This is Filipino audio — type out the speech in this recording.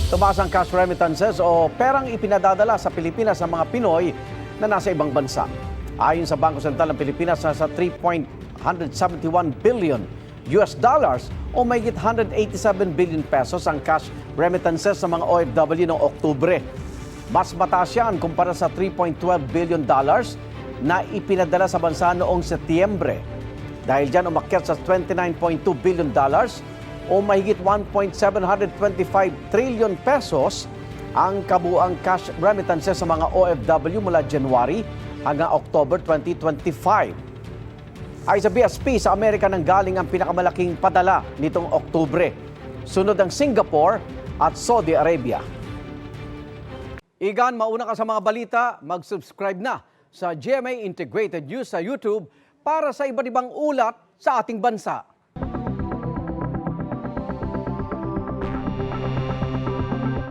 Tumaas ang cash remittances o perang ipinadadala sa Pilipinas ng mga Pinoy na nasa ibang bansa. Ayon sa Bangko Sentral ng Pilipinas, nasa 3.171 billion US dollars o mahigit 187 billion pesos ang cash remittances ng mga OFW noong Oktubre. Mas mataas yan kumpara sa 3.12 billion dollars na ipinadala sa bansa noong Setyembre. Dahil dyan umakyat sa 29.2 billion dollars o mahigit 1.725 trillion pesos ang kabuang cash remittances sa mga OFW mula January hanggang October 2025. Ay sa BSP, sa Amerika nang galing ang pinakamalaking padala nitong Oktubre. Sunod ang Singapore at Saudi Arabia. Igan, mauna ka sa mga balita, mag-subscribe na sa GMA Integrated News sa YouTube para sa iba't ibang ulat sa ating bansa.